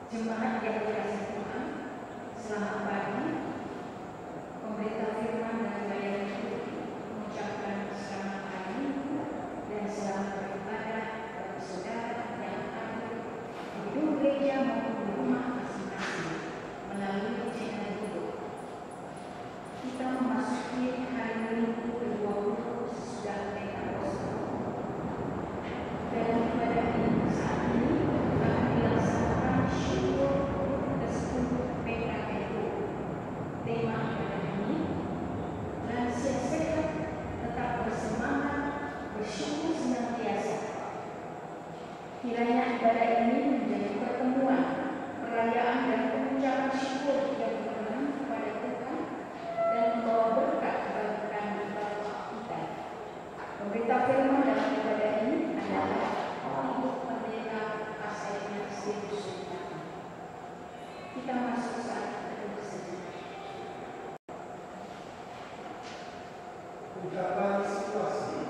Jemaat yang dikasihi Tuhan, selamat pagi. Pemberita firman dan pelayanan mengucapkan selamat pagi dan selamat beribadah bagi saudara yang ada di gedung gereja maupun di rumah masing-masing melalui channel YouTube. Kita memasuki hari Minggu ke-20 sesudah Pentakosta. Dalam ibadah ini saat ini akan dilaksanakan syukur ke-10 PKPU. Tema ibadah ini, lansia sehat tetap bersemangat bersyukur senantiasa. Kiranya ibadah ini menjadi pertemuan, perayaan dan pengucapan syukur yang berkenan kepada Tuhan dan membawa berkat bagi kami kita. Pemberita firman dalam ibadah ini adalah Ibu Pendeta Asainya Istitus. Kita masuk saat teduh sejenak. Ucapan situasi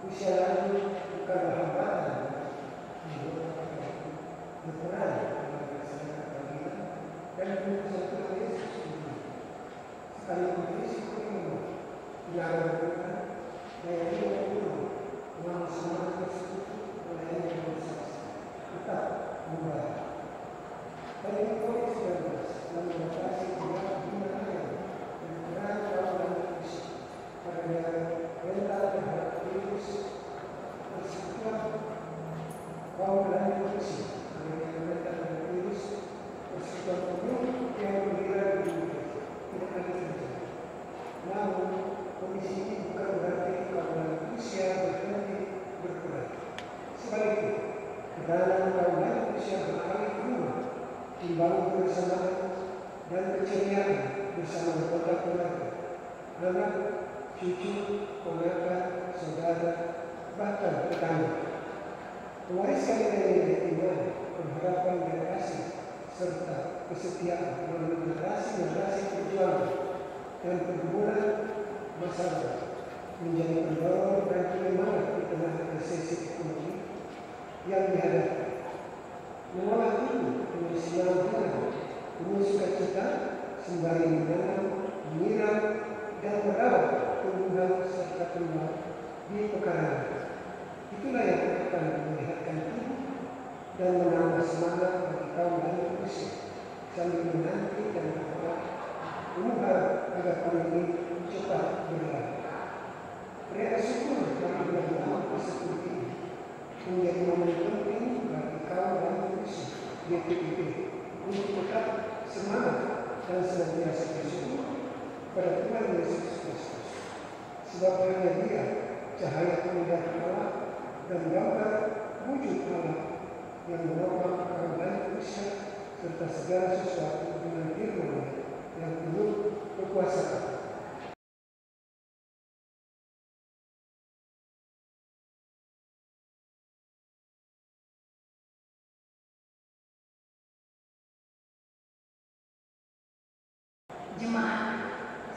usia lanjut bukanlah hambatan berperan dalam melaksanakan panggilan dan keputusan Tuhan Yesus sendiri. Sekalipun risiko ini dilarang Tuhan, daya lima puluh uang semangat tersebut melayani organisasi tetap mubah. Dari COVID-19 dan mengatasi jumlah jumlah yang dan peran kaum manusia pada mental terhadap virus persekutuan kaum manusia dengan mental terhadap virus persekutuan umum yang bergerak di dunia tidak lagi terjadi. Namun kondisi ini bukan berarti kaum manusia berhenti berkurang. Sebaliknya, peranan kaum manusia beralih ke rumah, membangun kebersamaan dan keceriaan bersama anggota keluarga, anak, cucu, ponakan, saudara, bahkan tetangga. Mewariskan nilai-nilai iman, pengharapan dan kasih, serta kesetiaan melalui generasi-generasi perjuangan dan pergumulan masyarakat menjadi pendorong dan penyemangat di tengah resesi ekonomi yang dihadapi. Mengolah itu dengan sinarungan, penuh sukacita, sembari menanam, menyiram, dan merawat tumbuhan serta kembang di pekarangan. Itulah yang akan menyehatkan tubuh dan menambah semangat bagi kaum manusia sambil menanti dan berharap agar pandemi cepat berlalu. Rela syukur bagi bulan tahun seperti ini menjadi momen penting bagi kaum manusia GPIP untuk tetap semangat dan senantiasa bersyukur pada Tuhan Yesus Kristus. Sebab hanya Dia cahaya keindahan Allah dan gambar wujud Allah yang menopang kaum manusia serta segala sesuatu dengan firman yang penuh kekuasaan. Jemaat,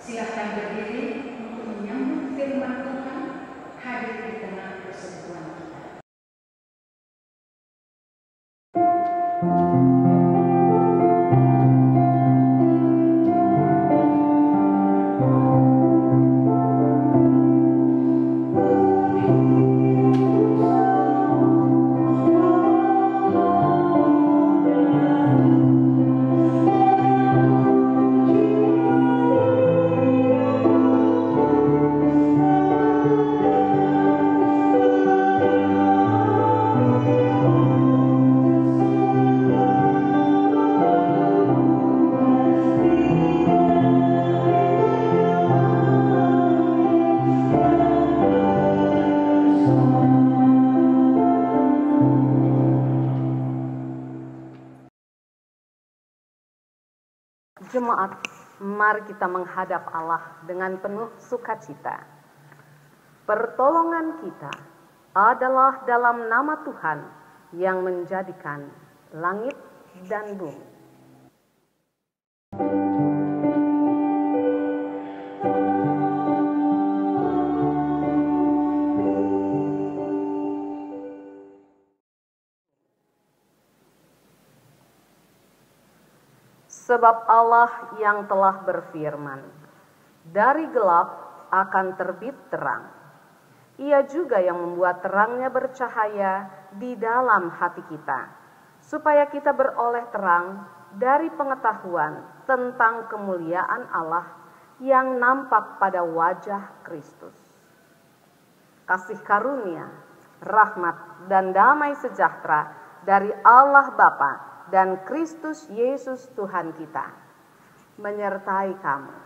silakan berdiri untuk menyambut firman Tuhan hadir di tengah persekutuan kita. Jemaat, mari kita menghadap Allah dengan penuh sukacita. Pertolongan kita adalah dalam nama Tuhan yang menjadikan langit dan bumi. Sebab Allah yang telah berfirman, dari gelap akan terbit terang. Ia juga yang membuat terangnya bercahaya di dalam hati kita, supaya kita beroleh terang dari pengetahuan tentang kemuliaan Allah yang nampak pada wajah Kristus. Kasih karunia, rahmat, dan damai sejahtera dari Allah Bapa dan Kristus Yesus Tuhan kita menyertai kamu.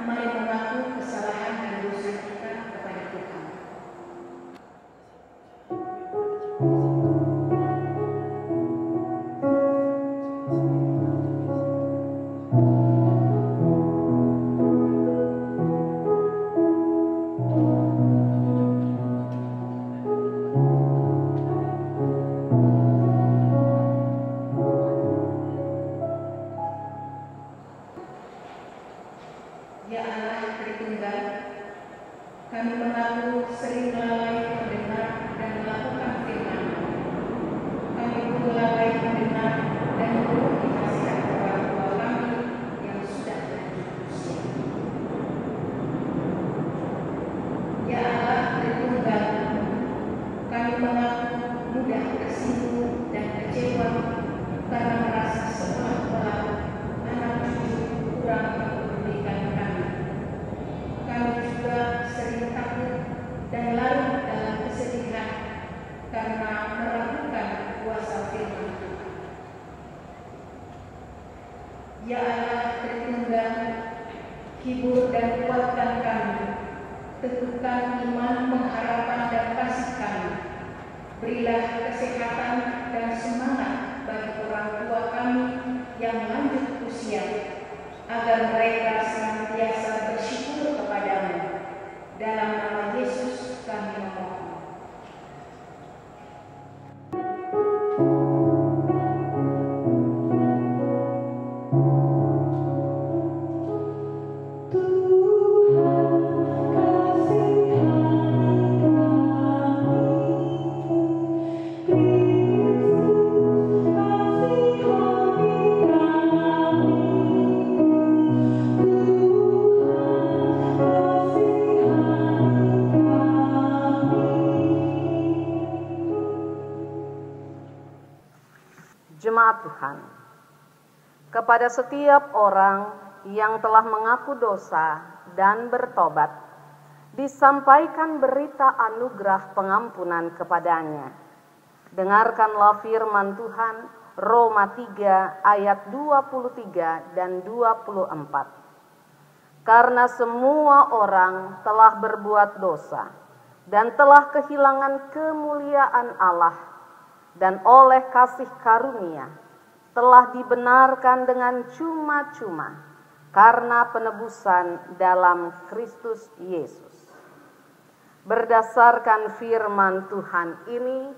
Mari mengaku kesalahan dan dosa kita kepada Tuhan. Ya Allah Tritunggal, kami mengaku sering lalai mendengar dan melakukan firman-Mu. Kami pun lalai mendengar dan menuruti nasihat orang tua kami yang sudah lanjut usia. Ya Allah Tritunggal, kami mengaku mudah tersinggung dan kecewa karena merasa seolah-olah anak cucu kurang mempedulikan kami. Kami juga sering takut dan larut dalam kesedihan karena meragukan kuasa firman Tuhan. Ya Allah Tritunggal, hibur dan kuatkan kami, teguhkan iman, pengharapan dan kasih kami. Berilah kesehatan dan semangat bagi orang tua kami yang lanjut usia, agar mereka senantiasa bersyukur kepadamu. Dalam nama Yesus kami memohon. Jemaat Tuhan, kepada setiap orang yang telah mengaku dosa dan bertobat, disampaikan berita anugerah pengampunan kepadanya. Dengarkanlah firman Tuhan, Roma 3 ayat 23 dan 24. Karena semua orang telah berbuat dosa dan telah kehilangan kemuliaan Allah, dan oleh kasih karunia telah dibenarkan dengan cuma-cuma karena penebusan dalam Kristus Yesus. Berdasarkan firman Tuhan ini,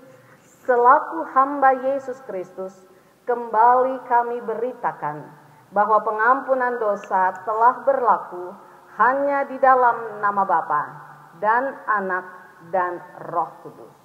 selaku hamba Yesus Kristus, kembali kami beritakan bahwa pengampunan dosa telah berlaku hanya di dalam nama Bapa dan Anak dan Roh Kudus.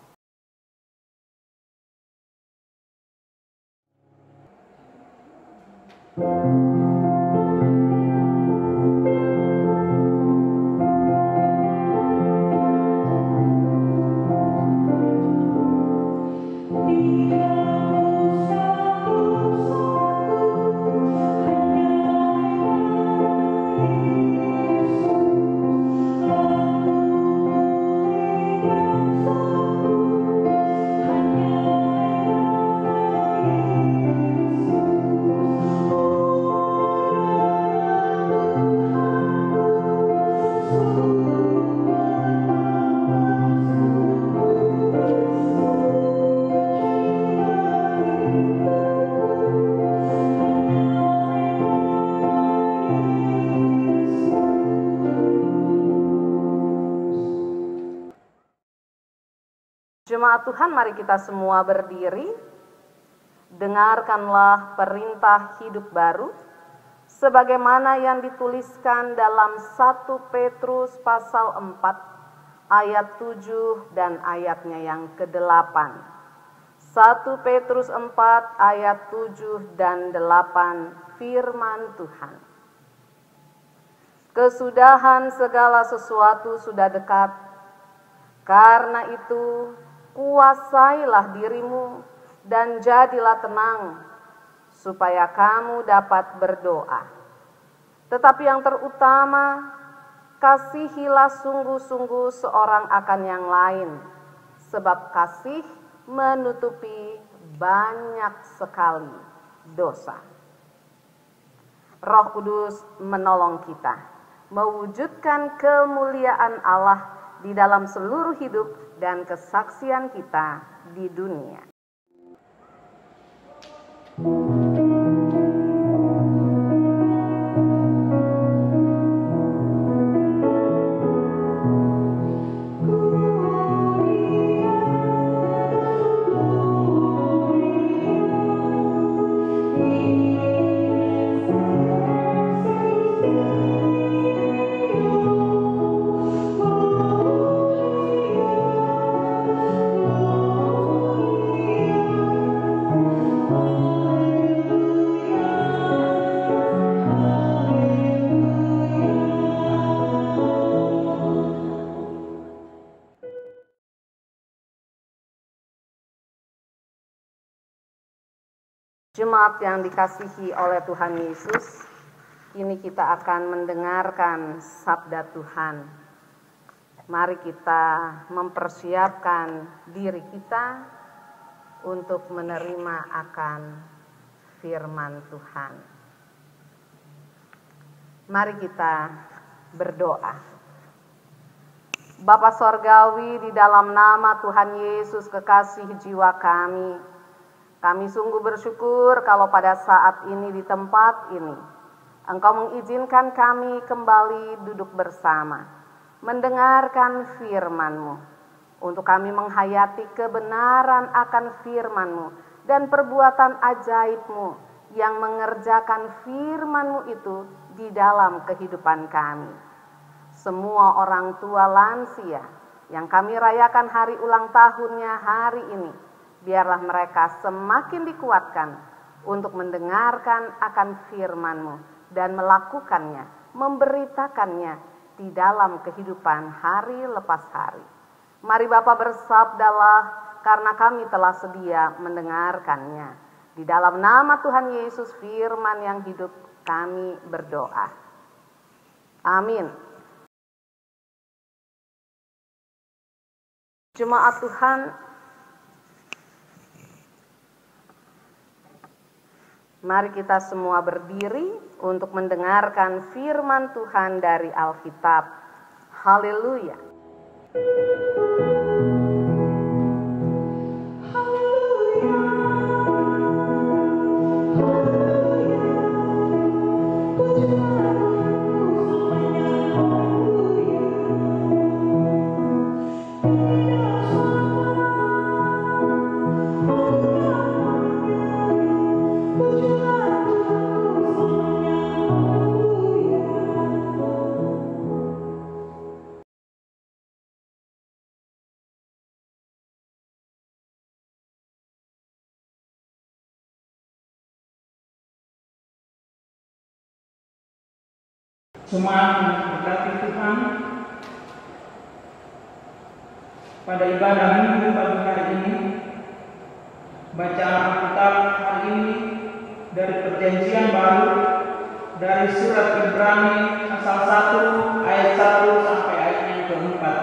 Jemaat Tuhan, mari kita semua berdiri. Dengarkanlah perintah hidup baru sebagaimana yang dituliskan dalam 1 Petrus pasal 4 ayat 7 dan ayatnya yang ke-8. 1 Petrus 4 ayat 7 dan 8, firman Tuhan. Kesudahan segala sesuatu sudah dekat. Karena itu, kuasailah dirimu dan jadilah tenang, supaya kamu dapat berdoa. Tetapi yang terutama, kasihilah sungguh-sungguh seorang akan yang lain, sebab kasih menutupi banyak sekali dosa. Roh Kudus menolong kita mewujudkan kemuliaan Allah di dalam seluruh hidup dan kesaksian kita di dunia. Jemaat yang dikasihi oleh Tuhan Yesus, kini kita akan mendengarkan sabda Tuhan. Mari kita mempersiapkan diri kita untuk menerima akan firman Tuhan. Mari kita berdoa. Bapa Sorgawi, di dalam nama Tuhan Yesus, kekasih jiwa kami sungguh bersyukur kalau pada saat ini di tempat ini Engkau mengizinkan kami kembali duduk bersama, mendengarkan firman-Mu, untuk kami menghayati kebenaran akan firman-Mu dan perbuatan ajaib-Mu yang mengerjakan firman-Mu itu di dalam kehidupan kami. Semua orang tua lansia yang kami rayakan hari ulang tahunnya hari ini, biarlah mereka semakin dikuatkan untuk mendengarkan akan firman-Mu dan melakukannya, memberitakannya di dalam kehidupan hari lepas hari. Mari Bapa bersabdalah, karena kami telah sedia mendengarkannya. Di dalam nama Tuhan Yesus, firman yang hidup, kami berdoa. Amin. Jemaat Tuhan, mari kita semua berdiri untuk mendengarkan firman Tuhan dari Alkitab. Haleluya. Jemaat yang diberkati Tuhan, pada ibadah Minggu pagi hari ini, bacaan Alkitab hari ini dari Perjanjian Baru, dari surat Ibrani pasal 1 ayat 1 sampai ayat yang keempat,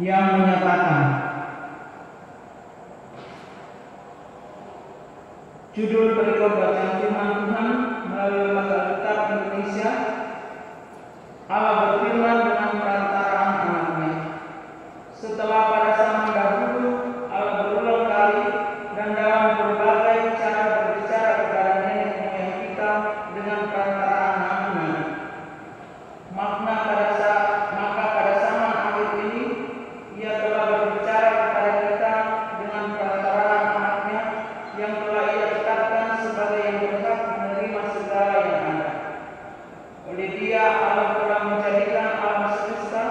yang menyatakan, judul perikop bacaan firman Tuhan melalui Lembaga Alkitab Indonesia. Allah berfirman dengan perantaraan anaknya. Setelah pada zaman dahulu Allah berulang kali dan dalam berbagai cara berbicara kepada nenek moyang kita dengan perantaraan anaknya. Maka pada zaman akhir ini Ia telah berbicara kepada kita dengan perantaraan anaknya yang telah Ia tetapkan sebagai yang berhak menerima segala yang ada. Oleh Dia Allah telah menjadikan alam semesta.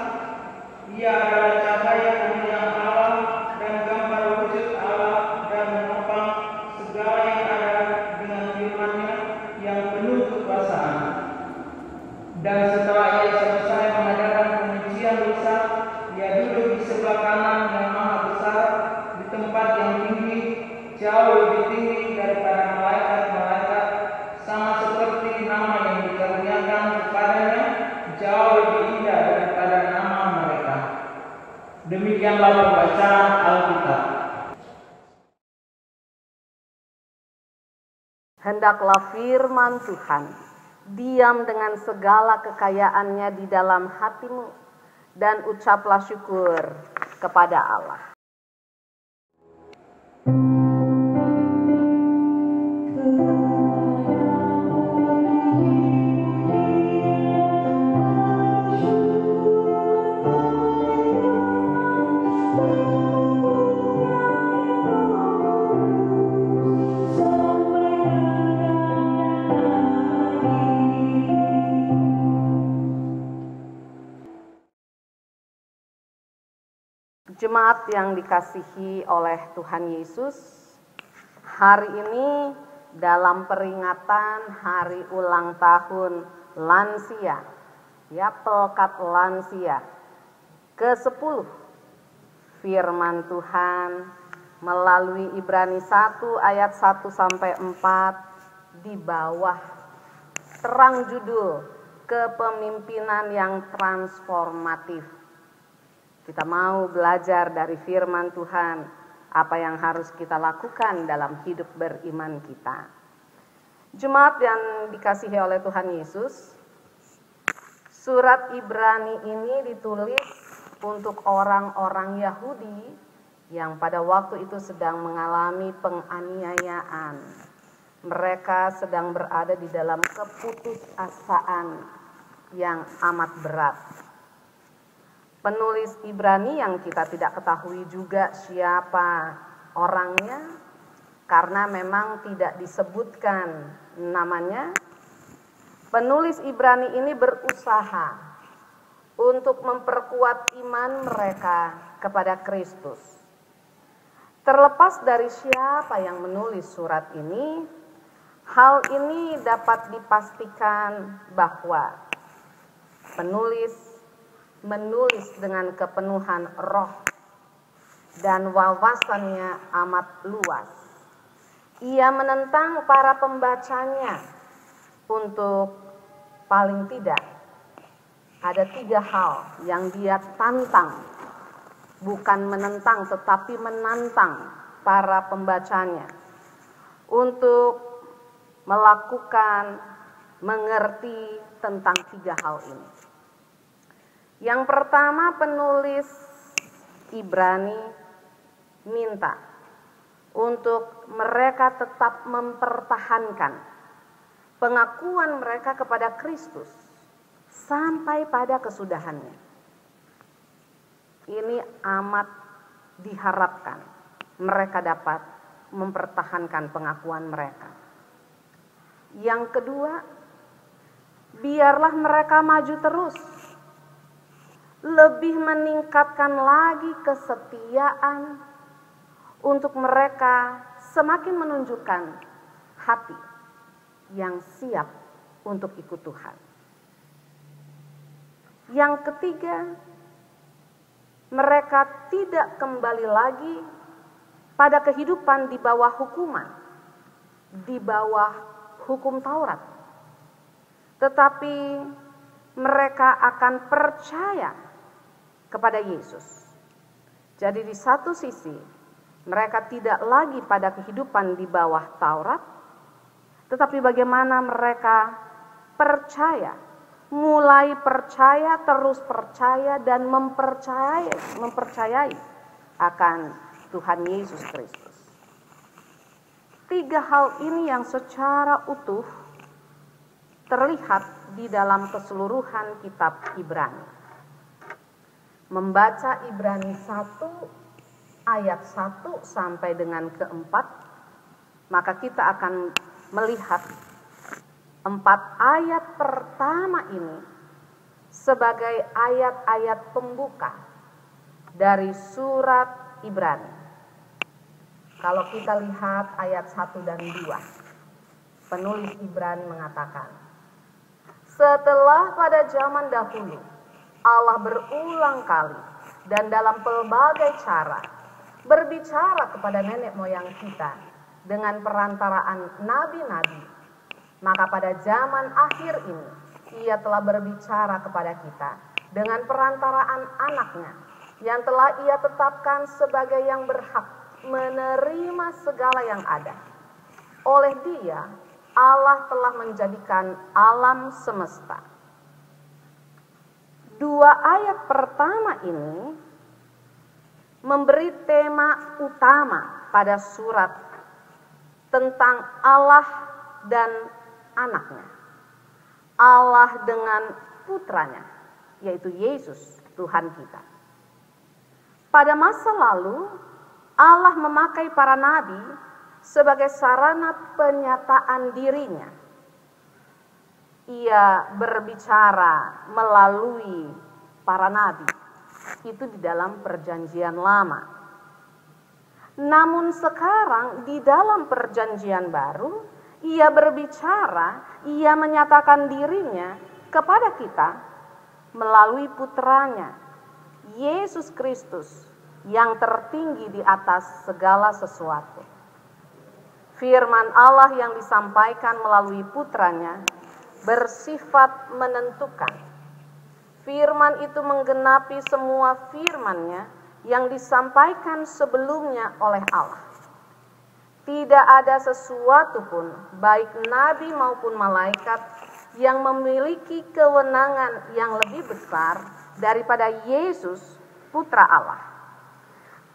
Ia adalah cahaya kemuliaan Allah dan gambar wujud Allah, dan menopang segala yang ada dengan firman-Nya yang penuh kekuasaan. Dan setelah Ia selesai mengadakan penyucian dosa, Ia duduk di sebelah kanan yang maha besar di tempat yang tinggi, jauh lebih tinggi daripada malaikat-malaikat, sama seperti nama yang dikaruniakan kepadanya jauh lebih indah daripada nama mereka. Demikianlah pembacaan Alkitab. Hendaklah firman Tuhan diam dengan segala kekayaannya di dalam hatimu, dan ucaplah syukur kepada Allah. Jemaat yang dikasihi oleh Tuhan Yesus, hari ini dalam peringatan hari ulang tahun lansia, ya, Pelkat Lansia ke-10, firman Tuhan melalui Ibrani 1 ayat 1 sampai 4 di bawah terang judul kepemimpinan yang transformatif. Kita mau belajar dari firman Tuhan apa yang harus kita lakukan dalam hidup beriman kita. Jemaat yang dikasihi oleh Tuhan Yesus, surat Ibrani ini ditulis untuk orang-orang Yahudi yang pada waktu itu sedang mengalami penganiayaan. Mereka sedang berada di dalam keputusasaan yang amat berat. Penulis Ibrani yang kita tidak ketahui juga siapa orangnya, karena memang tidak disebutkan namanya. Penulis Ibrani ini berusaha untuk memperkuat iman mereka kepada Kristus. Terlepas dari siapa yang menulis surat ini, hal ini dapat dipastikan bahwa penulis menulis dengan kepenuhan roh dan wawasannya amat luas. Ia menentang para pembacanya untuk paling tidak ada 3 hal yang dia tantang, bukan menentang tetapi menantang para pembacanya untuk melakukan mengerti tentang 3 hal ini. Yang pertama, penulis Ibrani minta untuk mereka tetap mempertahankan pengakuan mereka kepada Kristus sampai pada kesudahannya. Ini amat diharapkan mereka dapat mempertahankan pengakuan mereka. Yang kedua, biarlah mereka maju terus, lebih meningkatkan lagi kesetiaan untuk mereka semakin menunjukkan hati yang siap untuk ikut Tuhan. Yang ketiga, mereka tidak kembali lagi pada kehidupan di bawah hukuman, di bawah hukum Taurat. Tetapi mereka akan percaya kepada Yesus. Jadi di satu sisi, mereka tidak lagi pada kehidupan di bawah Taurat, tetapi bagaimana mereka percaya, mulai percaya, terus percaya, dan mempercayai akan Tuhan Yesus Kristus. Tiga hal ini yang secara utuh terlihat di dalam keseluruhan kitab Ibrani. Membaca Ibrani 1 ayat 1 sampai dengan ke-4, maka kita akan melihat 4 ayat pertama ini sebagai ayat-ayat pembuka dari surat Ibrani. Kalau kita lihat ayat 1 dan 2, penulis Ibrani mengatakan, setelah pada zaman dahulu Allah berulang kali dan dalam pelbagai cara berbicara kepada nenek moyang kita dengan perantaraan nabi-nabi, maka pada zaman akhir ini Ia telah berbicara kepada kita dengan perantaraan anaknya yang telah Ia tetapkan sebagai yang berhak menerima segala yang ada. Oleh Dia Allah telah menjadikan alam semesta. 2 ayat pertama ini memberi tema utama pada surat tentang Allah dan anaknya. Allah dengan putranya, yaitu Yesus Tuhan kita. Pada masa lalu, Allah memakai para nabi sebagai sarana penyataan dirinya. Ia berbicara melalui para nabi. Itu di dalam perjanjian lama. Namun sekarang di dalam perjanjian baru, Ia berbicara, Ia menyatakan dirinya kepada kita melalui putranya, Yesus Kristus, yang tertinggi di atas segala sesuatu. Firman Allah yang disampaikan melalui putranya bersifat menentukan. Firman itu menggenapi semua firman-Nya yang disampaikan sebelumnya oleh Allah. Tidak ada sesuatu pun, baik nabi maupun malaikat, yang memiliki kewenangan yang lebih besar daripada Yesus, Putra Allah.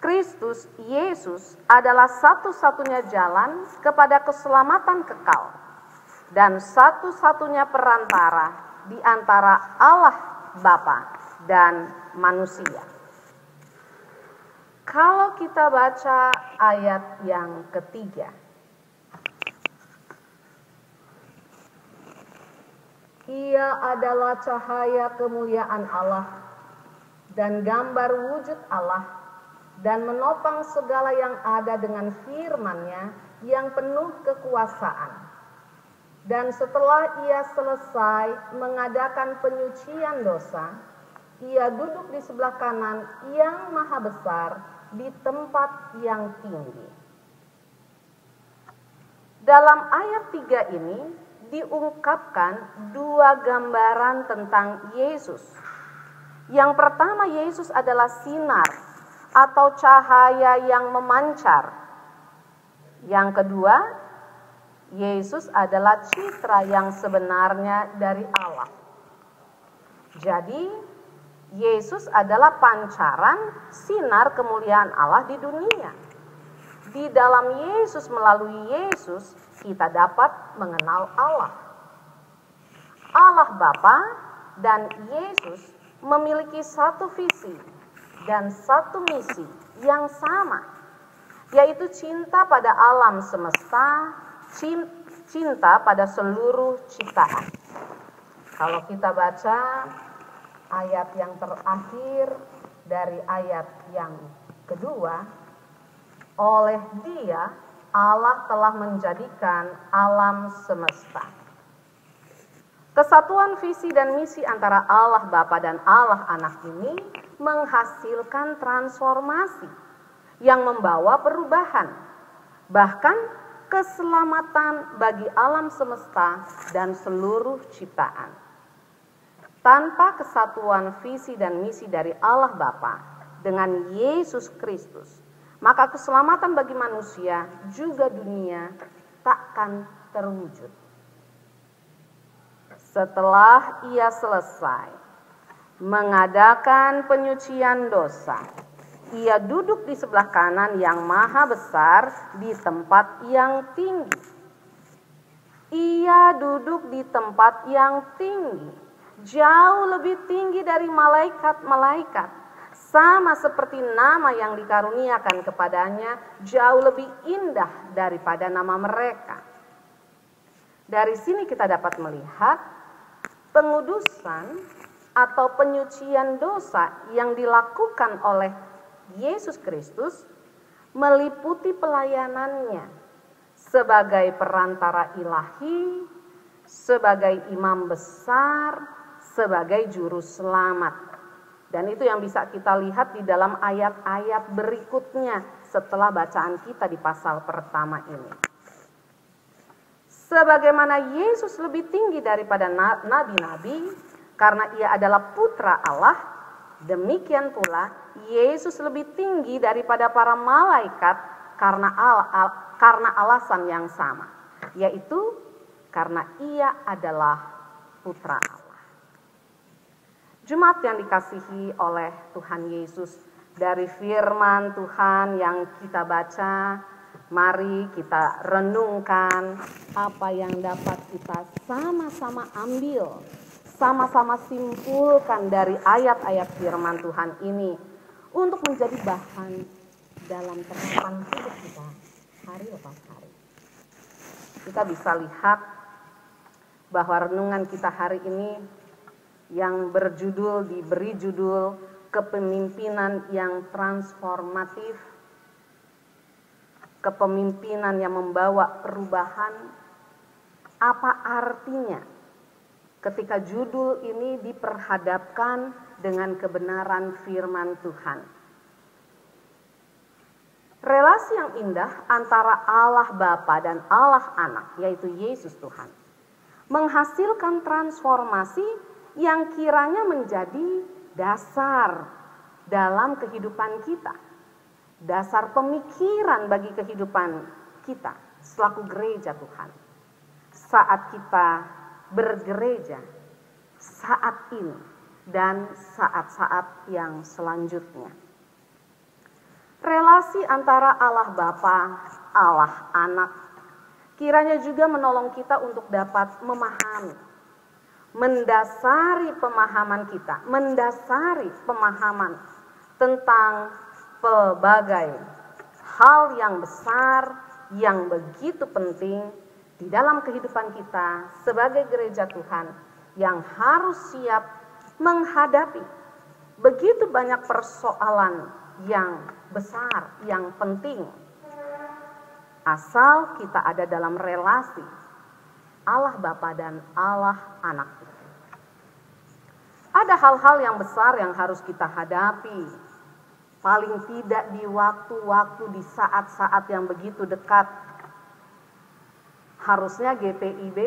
Kristus Yesus adalah satu-satunya jalan kepada keselamatan kekal dan satu-satunya perantara di antara Allah Bapa dan manusia. Kalau kita baca ayat yang ketiga, Ia adalah cahaya kemuliaan Allah dan gambar wujud Allah, dan menopang segala yang ada dengan firman-Nya yang penuh kekuasaan. Dan setelah Ia selesai mengadakan penyucian dosa, Ia duduk di sebelah kanan yang maha besar di tempat yang tinggi. Dalam ayat 3 ini diungkapkan 2 gambaran tentang Yesus. Yang pertama, Yesus adalah sinar atau cahaya yang memancar. Yang kedua, Yesus adalah citra yang sebenarnya dari Allah. Jadi, Yesus adalah pancaran sinar kemuliaan Allah di dunia. Di dalam Yesus, melalui Yesus, kita dapat mengenal Allah. Allah Bapa dan Yesus memiliki satu visi dan satu misi yang sama, yaitu cinta pada alam semesta, cinta pada seluruh ciptaan. Kalau kita baca ayat yang terakhir dari ayat yang kedua, oleh Dia Allah telah menjadikan alam semesta. Kesatuan visi dan misi antara Allah Bapa dan Allah Anak ini menghasilkan transformasi yang membawa perubahan, bahkan keselamatan bagi alam semesta dan seluruh ciptaan. Tanpa kesatuan visi dan misi dari Allah Bapa dengan Yesus Kristus, maka keselamatan bagi manusia juga dunia takkan terwujud. Setelah Ia selesai mengadakan penyucian dosa, Ia duduk di sebelah kanan yang maha besar di tempat yang tinggi. Ia duduk di tempat yang tinggi, jauh lebih tinggi dari malaikat-malaikat, sama seperti nama yang dikaruniakan kepadanya jauh lebih indah daripada nama mereka. Dari sini kita dapat melihat pengudusan atau penyucian dosa yang dilakukan oleh Yesus Kristus meliputi pelayanannya sebagai perantara ilahi, sebagai imam besar, sebagai juru selamat. Dan itu yang bisa kita lihat di dalam ayat-ayat berikutnya setelah bacaan kita di pasal pertama ini. Sebagaimana Yesus lebih tinggi daripada nabi-nabi karena Ia adalah putra Allah, demikian pula Yesus lebih tinggi daripada para malaikat karena alasan yang sama, yaitu karena Ia adalah putra Allah. Jemaat yang dikasihi oleh Tuhan Yesus, dari firman Tuhan yang kita baca, mari kita renungkan apa yang dapat kita sama-sama ambil, sama-sama simpulkan dari ayat-ayat firman Tuhan ini untuk menjadi bahan dalam terapan hidup kita hari lepas hari. Kita bisa lihat bahwa renungan kita hari ini yang diberi judul kepemimpinan yang transformatif, kepemimpinan yang membawa perubahan. Apa artinya ketika judul ini diperhadapkan dengan kebenaran firman Tuhan? Relasi yang indah antara Allah Bapa dan Allah Anak, yaitu Yesus Tuhan, menghasilkan transformasi yang kiranya menjadi dasar dalam kehidupan kita, dasar pemikiran bagi kehidupan kita selaku gereja Tuhan. Saat kita bergereja, saat ini dan saat-saat yang selanjutnya. Relasi antara Allah Bapa, Allah Anak, kiranya juga menolong kita untuk dapat memahami, mendasari pemahaman kita, mendasari pemahaman tentang pelbagai hal yang besar, yang begitu penting di dalam kehidupan kita sebagai gereja Tuhan yang harus siap menghadapi begitu banyak persoalan yang besar, yang penting. Asal kita ada dalam relasi Allah Bapa dan Allah Anak. Ada hal-hal yang besar yang harus kita hadapi. Paling tidak di waktu-waktu, di saat-saat yang begitu dekat. Harusnya GPIB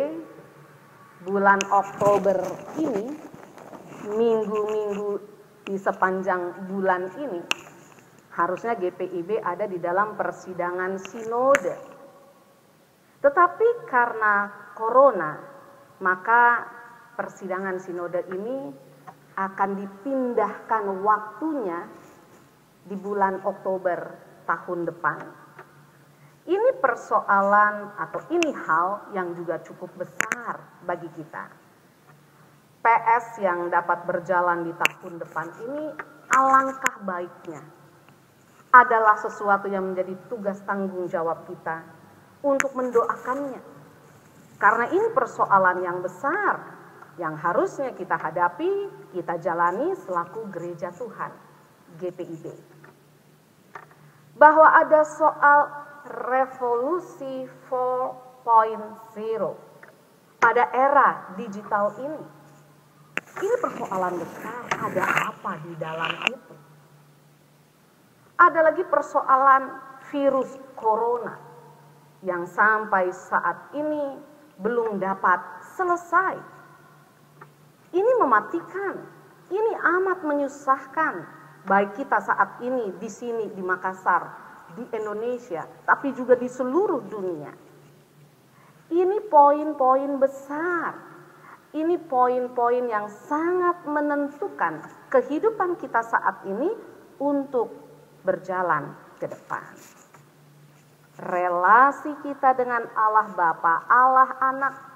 bulan Oktober ini, minggu-minggu di sepanjang bulan ini, harusnya GPIB ada di dalam persidangan sinode. Tetapi karena corona, maka persidangan sinode ini akan dipindahkan waktunya di bulan Oktober tahun depan. Ini persoalan atau ini hal yang juga cukup besar bagi kita. PS yang dapat berjalan di tahun depan ini alangkah baiknya adalah sesuatu yang menjadi tugas tanggung jawab kita untuk mendoakannya. Karena ini persoalan yang besar yang harusnya kita hadapi, kita jalani selaku gereja Tuhan, GPIB. Bahwa ada soal revolusi 4.0 pada era digital ini. Ini persoalan besar, ada apa di dalam itu? Ada lagi persoalan virus corona yang sampai saat ini belum dapat selesai. Ini mematikan, ini amat menyusahkan, baik kita saat ini di sini di Makassar, di Indonesia, tapi juga di seluruh dunia. Ini poin-poin besar, ini poin-poin yang sangat menentukan kehidupan kita saat ini untuk berjalan ke depan. Relasi kita dengan Allah Bapa, Allah Anak,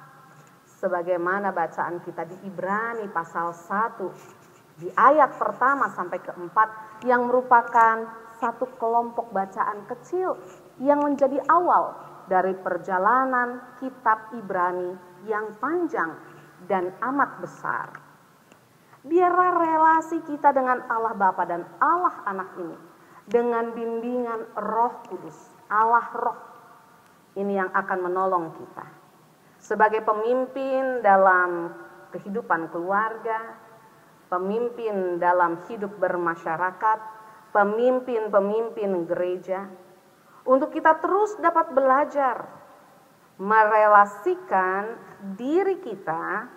sebagaimana bacaan kita di Ibrani pasal 1 di ayat pertama sampai keempat, yang merupakan satu kelompok bacaan kecil yang menjadi awal dari perjalanan kitab Ibrani yang panjang dan amat besar. Biarlah relasi kita dengan Allah Bapa dan Allah Anak ini dengan bimbingan Roh Kudus, Allah Roh, ini yang akan menolong kita sebagai pemimpin dalam kehidupan keluarga, pemimpin dalam hidup bermasyarakat, pemimpin-pemimpin gereja, untuk kita terus dapat belajar merelasikan diri kita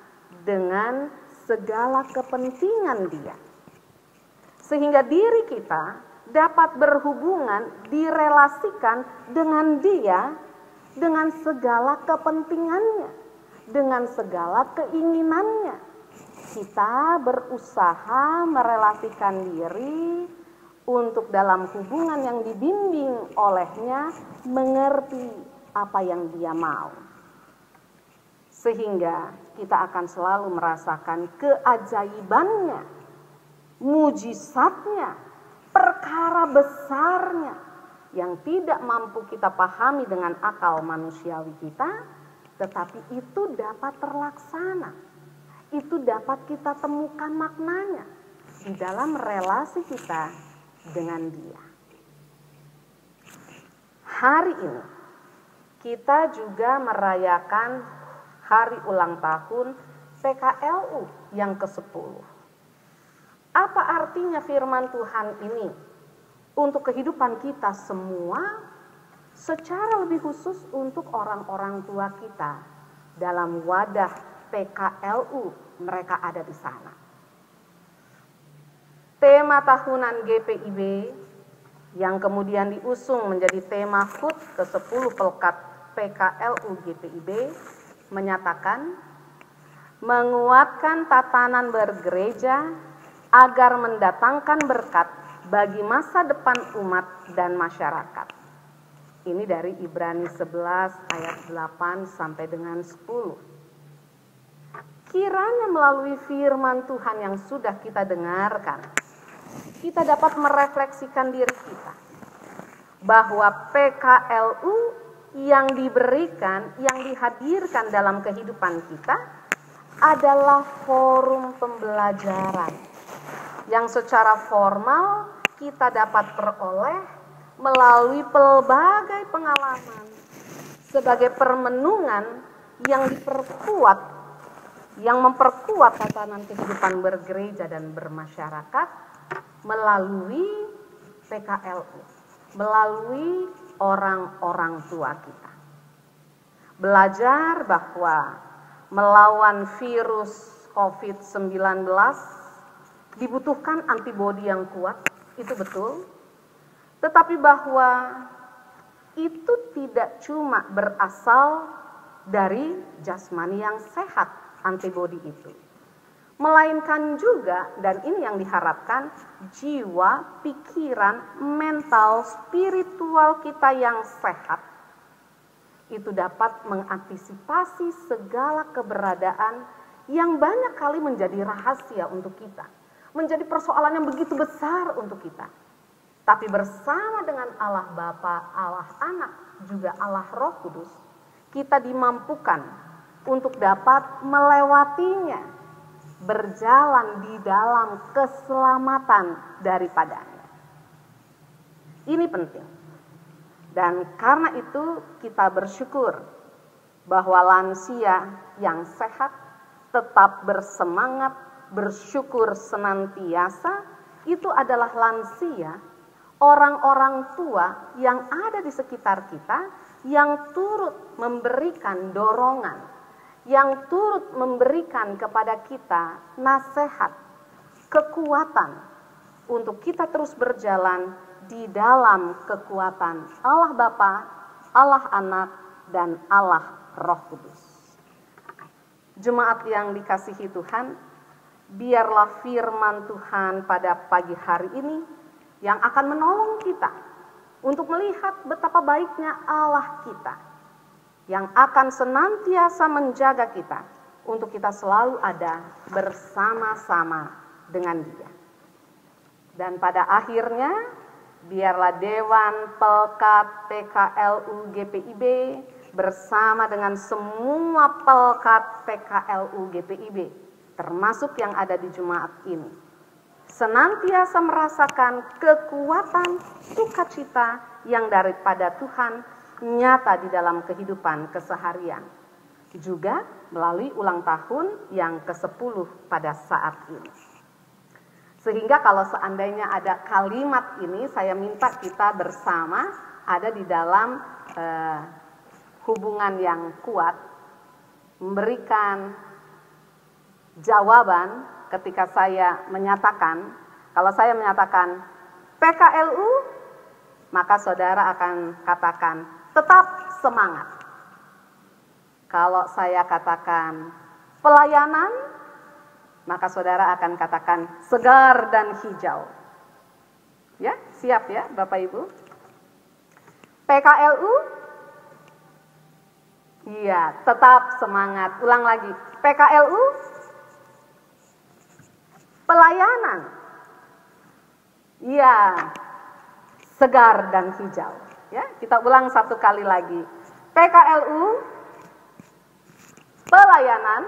dengan segala kepentingan Dia, sehingga diri kita dapat berhubungan, direlasikan dengan Dia, dengan segala kepentingannya, dengan segala keinginannya. Kita berusaha merelasikan diri untuk dalam hubungan yang dibimbing olehnya mengerti apa yang Dia mau. Sehingga kita akan selalu merasakan keajaibannya, mujizatnya, perkara besarnya yang tidak mampu kita pahami dengan akal manusiawi kita, tetapi itu dapat terlaksana. Itu dapat kita temukan maknanya di dalam relasi kita dengan Dia. Hari ini kita juga merayakan hari ulang tahun PKLU yang ke-10. Apa artinya firman Tuhan ini untuk kehidupan kita semua, secara lebih khusus untuk orang-orang tua kita dalam wadah PKLU, mereka ada di sana. Tema tahunan GPIB yang kemudian diusung menjadi tema HUT ke-10 Pelkat PKLU GPIB menyatakan menguatkan tatanan bergereja agar mendatangkan berkat bagi masa depan umat dan masyarakat. Ini dari Ibrani 11 ayat 8 sampai dengan 10. Kiranya melalui firman Tuhan yang sudah kita dengarkan, kita dapat merefleksikan diri kita bahwa PKLU yang diberikan, yang dihadirkan dalam kehidupan kita adalah forum pembelajaran yang secara formal kita dapat peroleh melalui pelbagai pengalaman sebagai permenungan yang diperkuat, yang memperkuat tatanan kehidupan bergereja dan bermasyarakat melalui PKLU, melalui orang-orang tua kita. Belajar bahwa melawan virus COVID-19 dibutuhkan antibodi yang kuat, itu betul. Tetapi bahwa itu tidak cuma berasal dari jasmani yang sehat, antibodi itu. melainkan juga, dan ini yang diharapkan, jiwa, pikiran, mental, spiritual kita yang sehat itu dapat mengantisipasi segala keberadaan yang banyak kali menjadi rahasia untuk kita, menjadi persoalan yang begitu besar untuk kita. Tapi bersama dengan Allah Bapa, Allah Anak, juga Allah Roh Kudus, kita dimampukan untuk dapat melewatinya, berjalan di dalam keselamatan daripadanya. Ini penting. Dan karena itu kita bersyukur bahwa lansia yang sehat tetap bersemangat, bersyukur senantiasa, itu adalah lansia, orang-orang tua yang ada di sekitar kita, yang turut memberikan dorongan, yang turut memberikan kepada kita nasihat, kekuatan untuk kita terus berjalan di dalam kekuatan Allah Bapa, Allah Anak, dan Allah Roh Kudus. Jemaat yang dikasihi Tuhan, biarlah firman Tuhan pada pagi hari ini yang akan menolong kita untuk melihat betapa baiknya Allah kita, yang akan senantiasa menjaga kita untuk kita selalu ada bersama-sama dengan Dia. Dan pada akhirnya, biarlah Dewan Pelkat PKLU GPIB bersama dengan semua pelkat PKLU GPIB, termasuk yang ada di jemaat ini, senantiasa merasakan kekuatan sukacita yang daripada Tuhan nyata di dalam kehidupan keseharian, juga melalui ulang tahun yang ke-10 pada saat ini. Sehingga kalau seandainya ada kalimat ini, saya minta kita bersama ada di dalam hubungan yang kuat, memberikan jawaban ketika saya menyatakan, kalau saya menyatakan PKLU, maka saudara akan katakan tetap semangat. Kalau saya katakan pelayanan, maka saudara akan katakan segar dan hijau. Ya, siap ya Bapak Ibu? PKLU? Iya, tetap semangat. Ulang lagi. PKLU? Pelayanan? Iya, segar dan hijau. Ya, kita ulang satu kali lagi. PKLU? Pelayanan?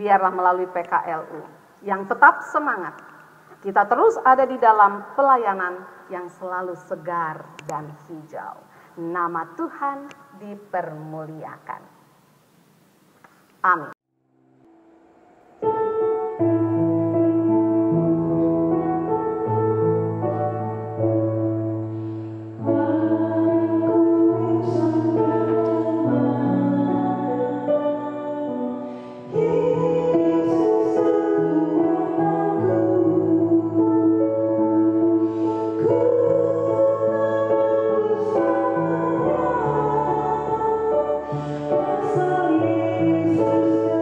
Biarlah melalui PKLU yang tetap semangat, kita terus ada di dalam pelayanan yang selalu segar dan hijau. Nama Tuhan dipermuliakan. Amin. Yesus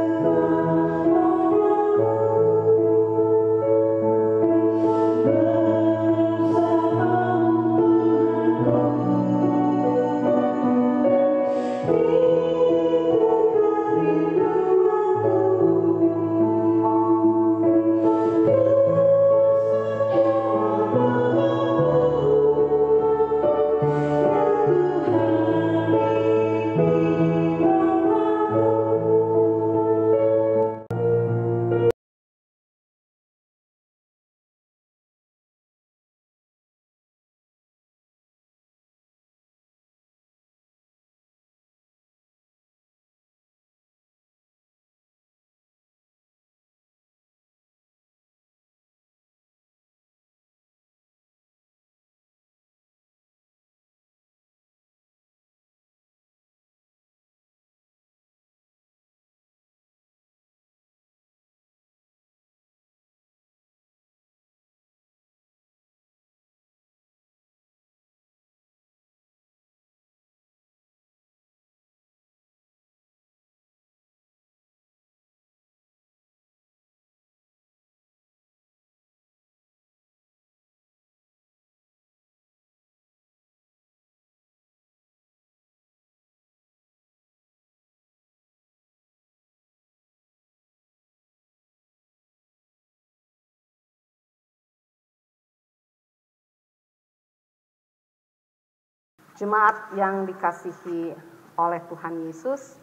Jemaat yang dikasihi oleh Tuhan Yesus,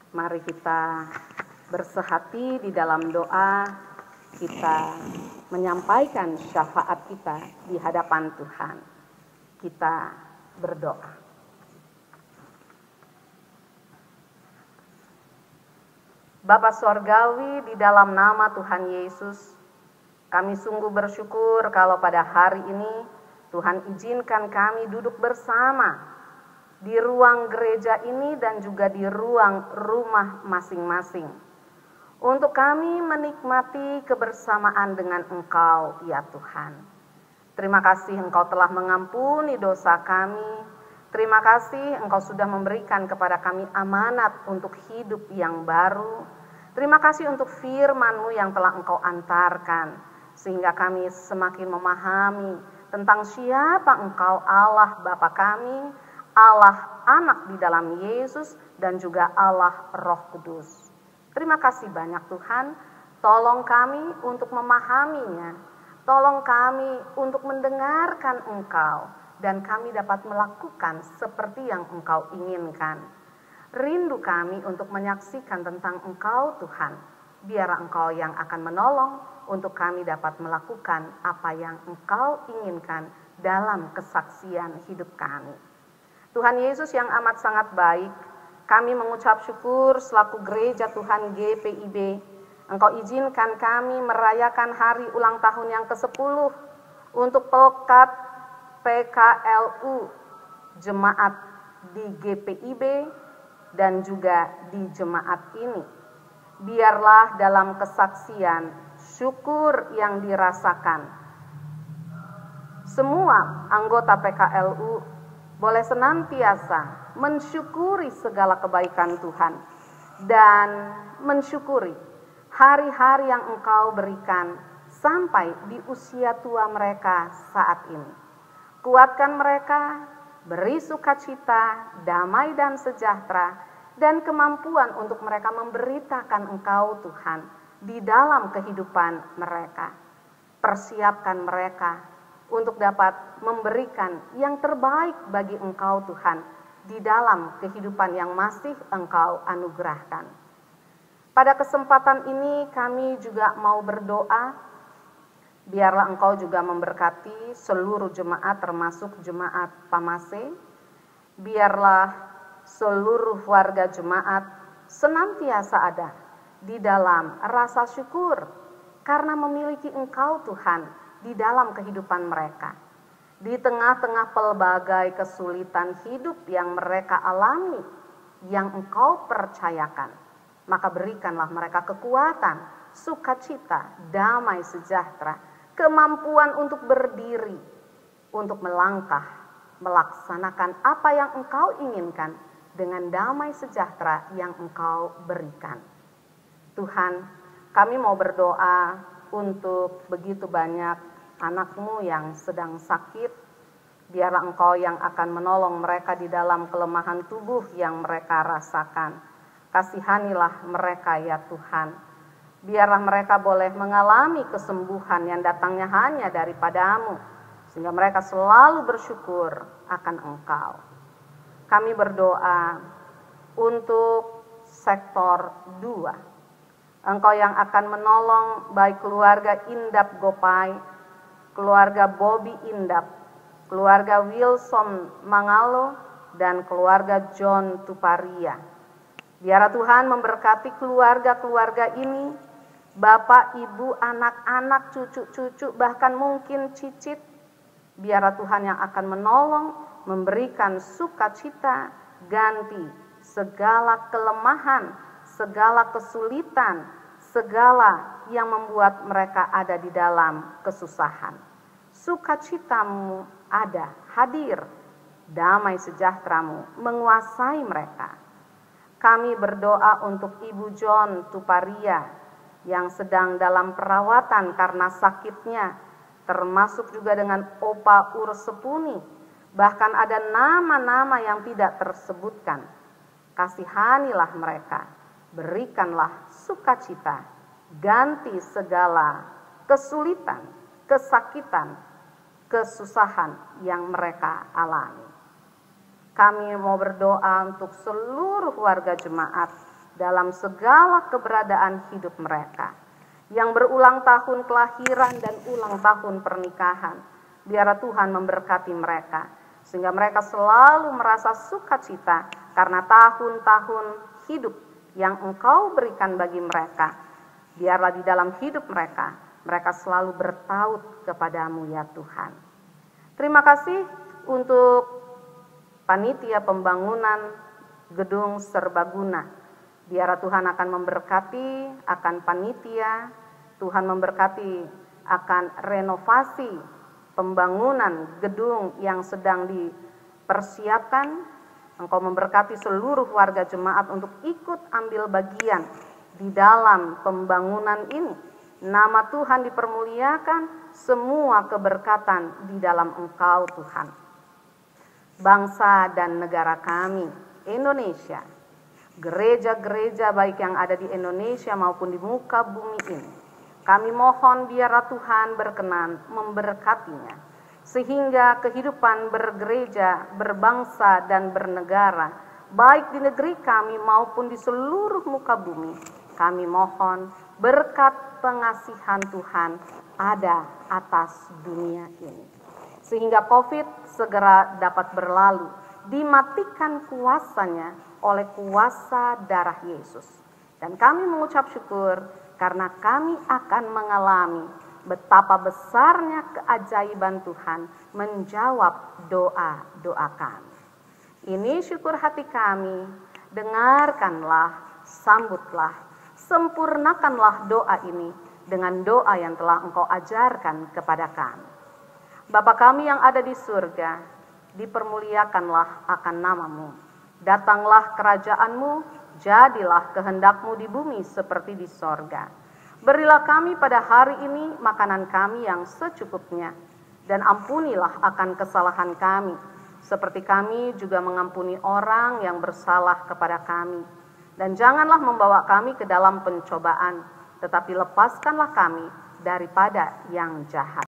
mari kita bersehati di dalam doa, kita menyampaikan syafaat kita di hadapan Tuhan. Kita berdoa. Bapa Sorgawi, di dalam nama Tuhan Yesus, kami sungguh bersyukur kalau pada hari ini Tuhan izinkan kami duduk bersama di ruang gereja ini dan juga di ruang rumah masing-masing, untuk kami menikmati kebersamaan dengan Engkau, ya Tuhan. Terima kasih Engkau telah mengampuni dosa kami. Terima kasih Engkau sudah memberikan kepada kami amanat untuk hidup yang baru. Terima kasih untuk firman-Mu yang telah Engkau antarkan, sehingga kami semakin memahami tentang siapa Engkau, Allah Bapa kami, Allah Anak di dalam Yesus, dan juga Allah Roh Kudus. Terima kasih banyak Tuhan, tolong kami untuk memahaminya, tolong kami untuk mendengarkan Engkau, dan kami dapat melakukan seperti yang Engkau inginkan. Rindu kami untuk menyaksikan tentang Engkau Tuhan, biar Engkau yang akan menolong untuk kami dapat melakukan apa yang Engkau inginkan dalam kesaksian hidup kami. Tuhan Yesus yang amat sangat baik, kami mengucap syukur selaku gereja Tuhan GPIB, Engkau izinkan kami merayakan hari ulang tahun yang ke-10 untuk pekat PKLU jemaat di GPIB dan juga di jemaat ini. Biarlah dalam kesaksian syukur yang dirasakan, semua anggota PKLU boleh senantiasa mensyukuri segala kebaikan Tuhan dan mensyukuri hari-hari yang Engkau berikan sampai di usia tua mereka saat ini. Kuatkan mereka, beri sukacita, damai dan sejahtera, dan kemampuan untuk mereka memberitakan Engkau Tuhan di dalam kehidupan mereka. Persiapkan mereka untuk dapat memberikan yang terbaik bagi Engkau Tuhan di dalam kehidupan yang masih Engkau anugerahkan. Pada kesempatan ini kami juga mau berdoa, biarlah Engkau juga memberkati seluruh jemaat termasuk jemaat Pamase. Biarlah seluruh warga jemaat senantiasa ada di dalam rasa syukur karena memiliki Engkau Tuhan di dalam kehidupan mereka. Di tengah-tengah pelbagai kesulitan hidup yang mereka alami, yang Engkau percayakan, maka berikanlah mereka kekuatan, sukacita, damai sejahtera, kemampuan untuk berdiri, untuk melangkah, melaksanakan apa yang Engkau inginkan dengan damai sejahtera yang Engkau berikan. Tuhan, kami mau berdoa untuk begitu banyak anak-Mu yang sedang sakit. Biarlah Engkau yang akan menolong mereka di dalam kelemahan tubuh yang mereka rasakan. Kasihanilah mereka ya Tuhan. Biarlah mereka boleh mengalami kesembuhan yang datangnya hanya daripada-Mu, sehingga mereka selalu bersyukur akan Engkau. Kami berdoa untuk sektor 2. Engkau yang akan menolong baik keluarga Indap Gopai, keluarga Bobby Indap, keluarga Wilson Mangalo, dan keluarga John Tuparia. Biarlah Tuhan memberkati keluarga-keluarga ini, bapak, ibu, anak-anak, cucu-cucu, bahkan mungkin cicit. Biarlah Tuhan yang akan menolong, memberikan sukacita, ganti segala kelemahan, segala kesulitan, segala yang membuat mereka ada di dalam kesusahan. Sukacita-Mu ada, hadir, damai sejahtera-Mu menguasai mereka. Kami berdoa untuk Ibu John Tuparia yang sedang dalam perawatan karena sakitnya, termasuk juga dengan Opa Ursepuni, bahkan ada nama-nama yang tidak tersebutkan. Kasihanilah mereka. Berikanlah sukacita, ganti segala kesulitan, kesakitan, kesusahan yang mereka alami. Kami mau berdoa untuk seluruh warga jemaat dalam segala keberadaan hidup mereka, yang berulang tahun kelahiran dan ulang tahun pernikahan. Biar Tuhan memberkati mereka, sehingga mereka selalu merasa sukacita karena tahun-tahun hidup yang Engkau berikan bagi mereka. Biarlah di dalam hidup mereka selalu bertaut kepadamu ya Tuhan. Terima kasih untuk panitia pembangunan gedung serbaguna. Biar Tuhan akan memberkati akan panitia, Tuhan memberkati akan renovasi pembangunan gedung yang sedang dipersiapkan. Engkau memberkati seluruh warga jemaat untuk ikut ambil bagian di dalam pembangunan ini. Nama Tuhan dipermuliakan, semua keberkatan di dalam Engkau Tuhan. Bangsa dan negara kami, Indonesia, gereja-gereja baik yang ada di Indonesia maupun di muka bumi ini, kami mohon biarlah Tuhan berkenan memberkatinya, sehingga kehidupan bergereja, berbangsa dan bernegara, baik di negeri kami maupun di seluruh muka bumi, kami mohon berkat pengasihan Tuhan ada atas dunia ini. Sehingga COVID segera dapat berlalu, dimatikan kuasanya oleh kuasa darah Yesus. Dan kami mengucap syukur karena kami akan mengalami betapa besarnya keajaiban Tuhan menjawab doa-doa kami. Ini syukur hati kami, dengarkanlah, sambutlah, sempurnakanlah doa ini dengan doa yang telah Engkau ajarkan kepada kami. Bapa kami yang ada di surga, dipermuliakanlah akan nama-Mu. Datanglah kerajaan-Mu, jadilah kehendak-Mu di bumi seperti di sorga. Berilah kami pada hari ini makanan kami yang secukupnya, dan ampunilah akan kesalahan kami, seperti kami juga mengampuni orang yang bersalah kepada kami. Dan janganlah membawa kami ke dalam pencobaan, tetapi lepaskanlah kami daripada yang jahat.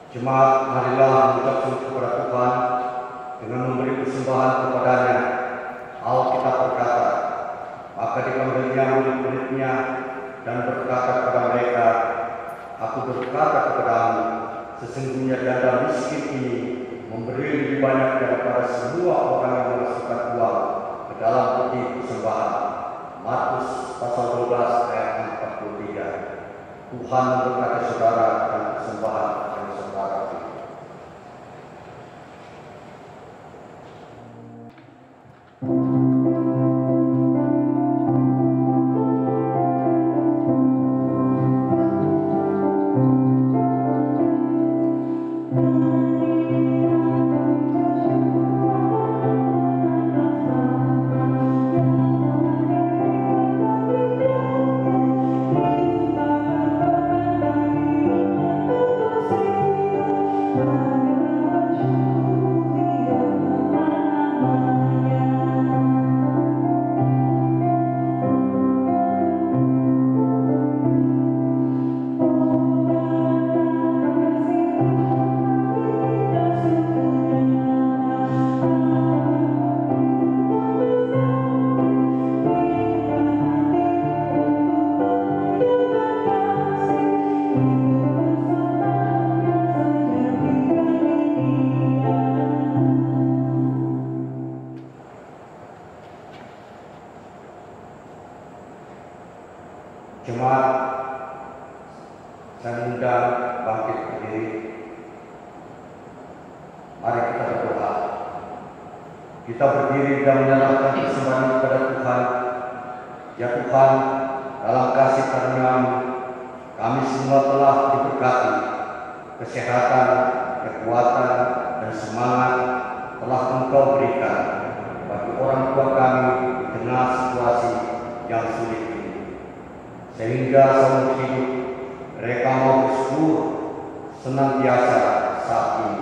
Jemaat, marilah mengucap syukur kepada Tuhan dengan memberi persembahan kepadanya. Alkitab berkata, maka dipanggilnya murid-muridnya dan berkata kepada mereka, aku berkata kepadamu, sesungguhnya janda miskin ini memberi lebih banyak daripada semua orang yang memasukkan uang ke dalam peti persembahan. Markus pasal 12 ayat 43. Tuhan memberkati saudara dan persembahan yang saudara beri. Jemaat, saya undang bangkit berdiri. Mari kita berdoa. Kita berdiri dan menyerahkan persembahan kepada Tuhan. Ya Tuhan, dalam kasih karunia-Mu, kami semua telah diberkati. Kesehatan, kekuatan, dan semangat telah Engkau berikan bagi orang tua kami di tengah situasi yang sulit ini. Sehingga seumur hidup mereka mau bersyukur senantiasa saat ini.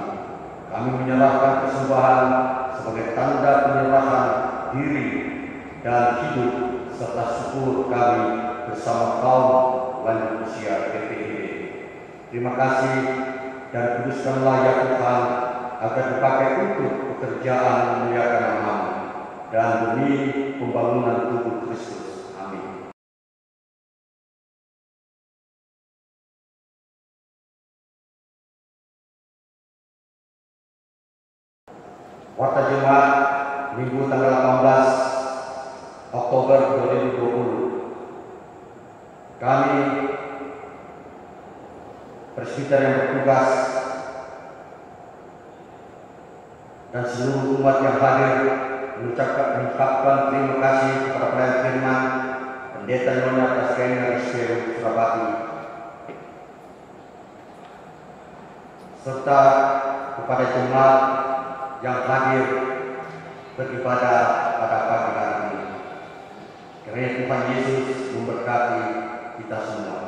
Kami menyerahkan persembahan sebagai tanda penyerahan diri dan hidup serta syukur kami bersama kaum lanjut usia PPIB. Terima kasih dan kuduskanlah ya Tuhan agar dipakai untuk pekerjaan memuliakan nama-Mu dan demi pembangunan tubuh Kristus. Amin. Warta Jemaat Minggu tanggal 18 Oktober 2020. Kami presbiter yang bertugas dan seluruh umat yang hadir mengucapkan terima kasih kepada pelayan firman Pendeta Nyonya Taskia Rizky Surabati serta kepada jemaat yang hadir beribadah pada pagi hari ini. Kiranya Tuhan Yesus memberkati kita semua.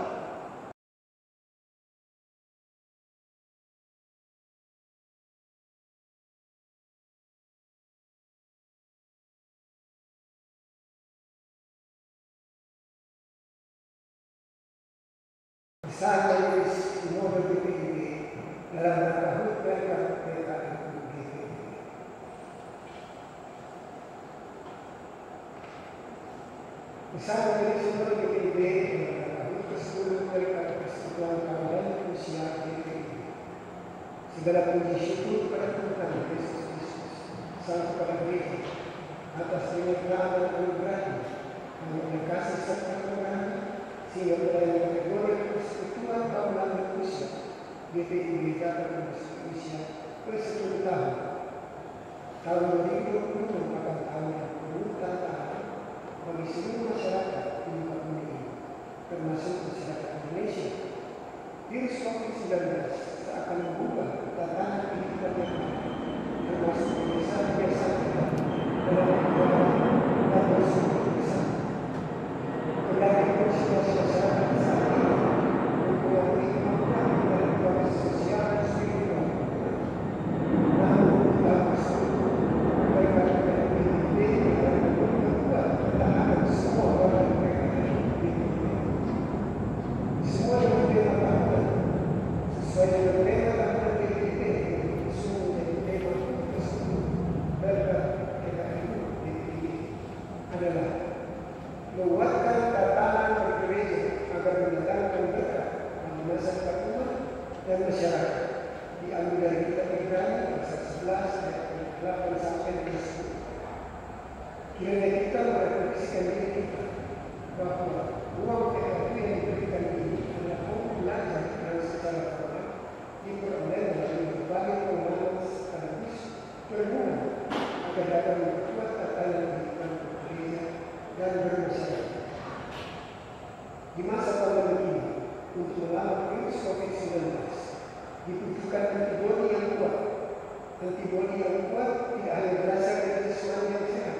Saat menulis di mobil PPIB dalam rangka HUT PKN Bersama dengan sumber PPIB dalam ke-10 PKN Persekutuan Kawanan Usia PPIB. Segala puji syukur kepada Tuhan Yesus Kristus, Sang Kepala Gereja, atas penyertaan dan anugerah-Nya yang kasih serta kemenangan sehingga melayani kategori Persekutuan Kawanan Usia PPIB dapat berusia ke-10 tahun. Tahun 2020 akan tahun yang penuh tantangan bagi seluruh masyarakat di muka bumi ini, termasuk masyarakat Indonesia. Virus COVID-19 akan mengubah tatanan kehidupan yang ada, termasuk kebiasaan-kebiasaan kita dalam berdoa dan bersyukur bersama. Kendali situasi masyarakat saat ini mempengaruhi kemampuan dalam proses sosial dan spiritual. Namun kita bersyukur mereka semua yang kita lakukan sesuai dengan tema diambil dari kitab Ibrani pasal 11 ayat 8 sampai 10. Kiranya kita merefleksikan diri kita bahwa ruang PRP yang diberikan ini adalah untuk belajar dan secara formal diperoleh melalui berbagai pengalaman sekaligus berguna agar dapat memperkuat tatanan kehidupan gereja dan bermasyarakat. Di masa pandemi ini, untuk melawan virus COVID-19 dibutuhkan antibodi yang kuat. Antibodi yang kuat tidak hanya berasal dari sesuatu yang sehat,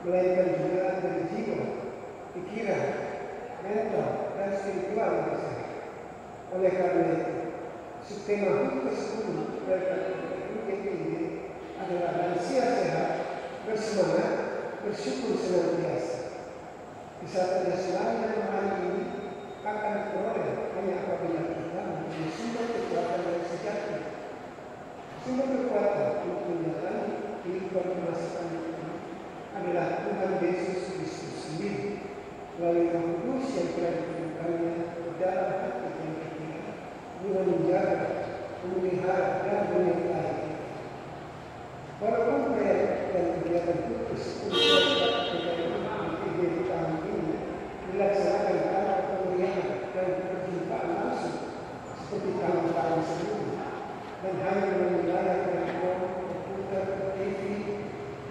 melainkan juga dari jiwa, pikiran, mental, dan spiritual yang sehat. Oleh karena itu, subtema HUT ke-10 dari UPTID adalah lansia sehat, bersemangat, bersyukur senantiasa. Kesatuan nasional yang hari ini akan diperoleh hanya apabila kita mempunyai sumber kekuatan yang sejati. Sumber kekuatan untuk menjalani kehidupan kemasyarakatan ini adalah Tuhan Yesus Kristus sendiri melalui Roh Kudus yang telah diberikannya ke dalam hati kita guna menjaga, memelihara dan menyertai. Walaupun proyek dan kegiatan khusus untuk PKI tahun ini dilaksanakan tanpa pemeriksaan dan perjumpaan langsung seperti tahun-tahun sebelumnya dan hanya dengan wilayah telepon, komputer, TV,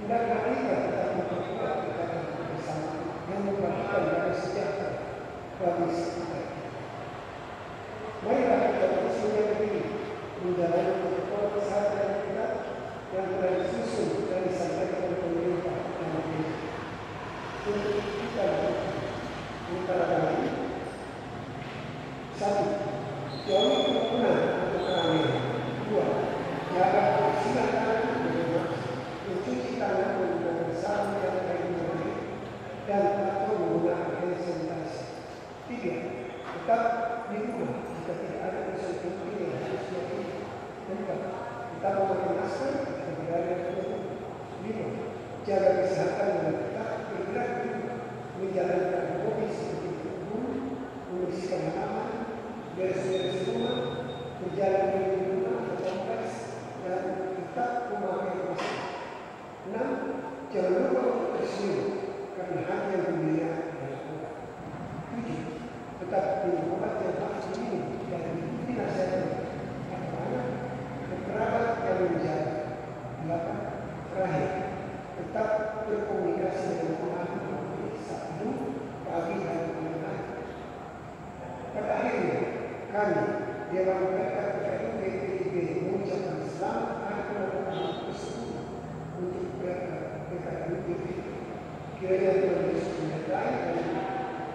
hendaklah kita tetap memperkuat ikatan bersama yang membagikan damai sejahtera bagi sekitar. Marilah kita bersama diri menjalani protokol kesehatan kita yang telah disusun dan disampaikan oleh pemerintah dan gereja. Untuk kita antara lain, 1. Jauhi kerumunan atau keramaian. 2. Jaga kebersihan tangan dengan masker, mencuci tangan menggunakan sabun dan air mengalir, dan atau menggunakan hand sanitizer. 3. Tetap di rumah jika tidak ada urusan penting yang harus dilakukan. 4. Tetap memakai masker jika berada di rumah. 5. Jaga kesehatan dengan tetap bergerak di rumah, menjalankan hobi seperti berkebun, membersihkan halaman, beres-beres rumah, berjalan di rumah atau kompleks, dan tetap memakai masker. 6. Jangan lupa untuk tersenyum karena hati yang gembira adalah obat. 7. Tetap minum obat yang harus diminum dan diikuti nasihat anak-anak dan kerabat yang menjaga. 8. Terakhir, tetap berkomunikasi dengan Tuhan melalui Sabtu, pagi dan malam. Pada akhirnya, kami Dewan Perkat PKI mengucapkan selamat hari ulang tahun ke-10 untuk PKI. Kiranya Tuhan Yesus menyertai dan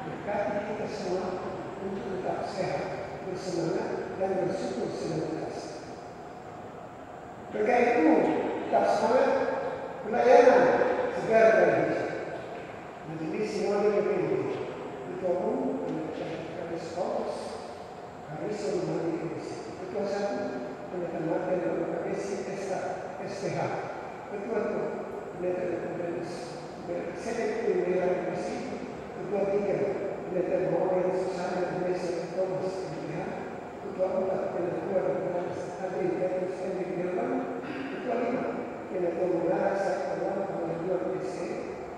berkati kita semua untuk tetap sehat, bersemangat dan bersyukur senantiasa. PKI tetap semangat pelayanan segala dan hijau. Majelis Sinode PPD Ketua Umum Kamis Paulus Kamis Rumah Indonesia. Ketua 1 Pendeta Martin dan Kabisi SPH. Ketua 2 Pendeta Komunis Sekretari Merah Indonesia. Ketua 3 Pendeta Mohamed Susana Indonesia Thomas MPH. Ketua 4 Pendeta Komunis Adri Petrus Henry Nirwan. Ketua 5 Pendeta Mulana Saktawan Pengaduan PC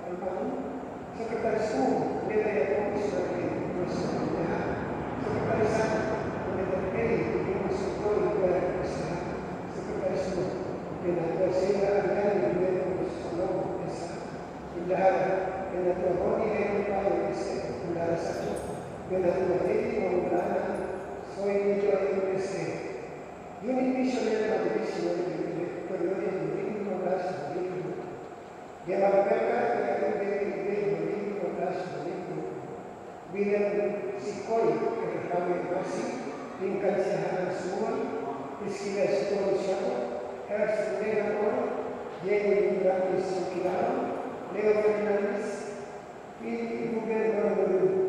Almarhum. Sekretaris Umum Pendeta Yakobus Indonesia MPH. Sekretaris 1 Pendeta Peri Ibu Sukoi Negara Usaha. Sekretaris Umum Pendeta Sehingga Adriani Pendeta Solomo Esa. Bendahara Pendeta Roni Henry Payo Ese Bendahara 1. Pendeta Hedi Maulana Soy Nijo Indonesia. Unit Missionary Majelis Sinode periode 2015-2020. Dewan Perkat PKI 2015-2020. William Sikoi RKW Masih, Lingkan Siahaan semua, Priscilla Sukoro Siapa, Ernst Leganor, Diego Indrapis Sukilaro, Leo Fernandes, Gubernur Baru.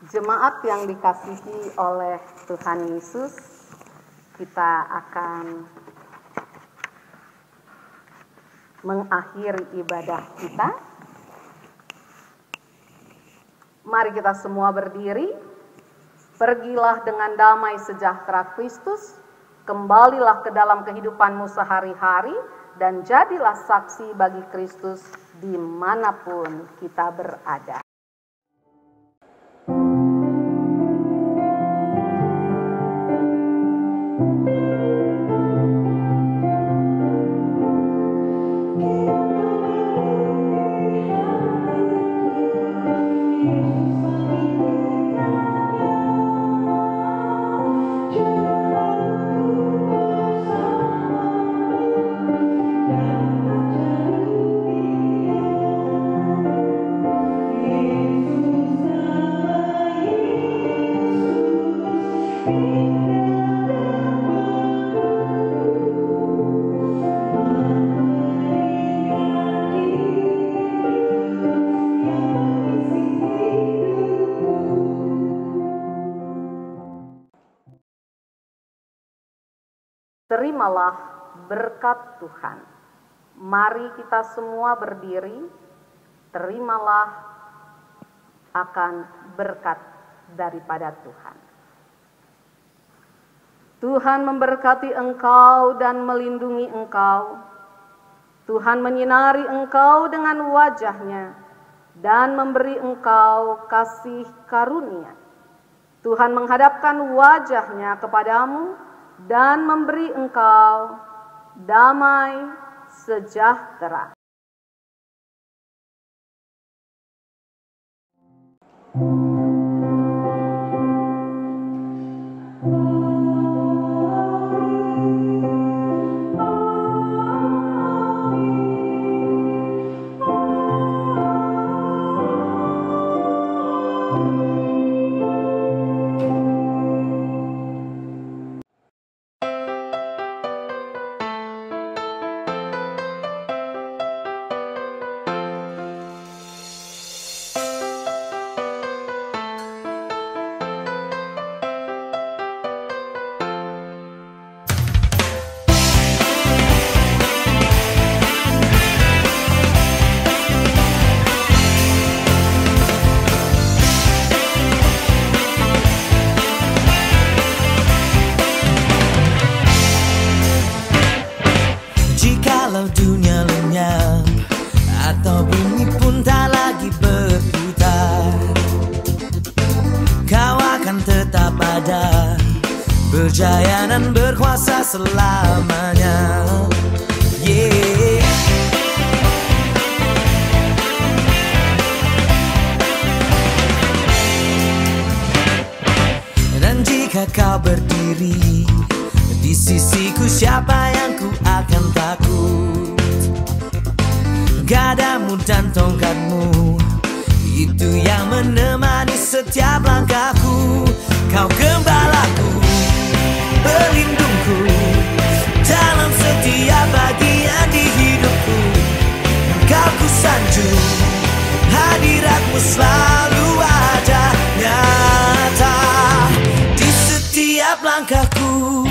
Jemaat yang dikasihi oleh Tuhan Yesus, kita akan mengakhiri ibadah kita. Mari kita semua berdiri. Pergilah dengan damai sejahtera Kristus, kembalilah ke dalam kehidupanmu sehari-hari, dan jadilah saksi bagi Kristus dimanapun kita berada. Terimalah berkat Tuhan. Mari kita semua berdiri. Terimalah akan berkat daripada Tuhan. Tuhan memberkati engkau dan melindungi engkau. Tuhan menyinari engkau dengan wajah-Nya dan memberi engkau kasih karunia. Tuhan menghadapkan wajah-Nya kepadamu dan memberi engkau damai sejahtera. Berjaya dan berkuasa selamanya. Yeah. Dan jika kau berdiri di sisiku, siapa yang ku akan takut? Gadamu dan tongkatmu, itu yang menemani setiap langkahku. Kau gembalaku, pelindungku dalam setiap bagian di hidupku. Engkau ku sanjung, hadiratmu selalu ada nyata di setiap langkahku.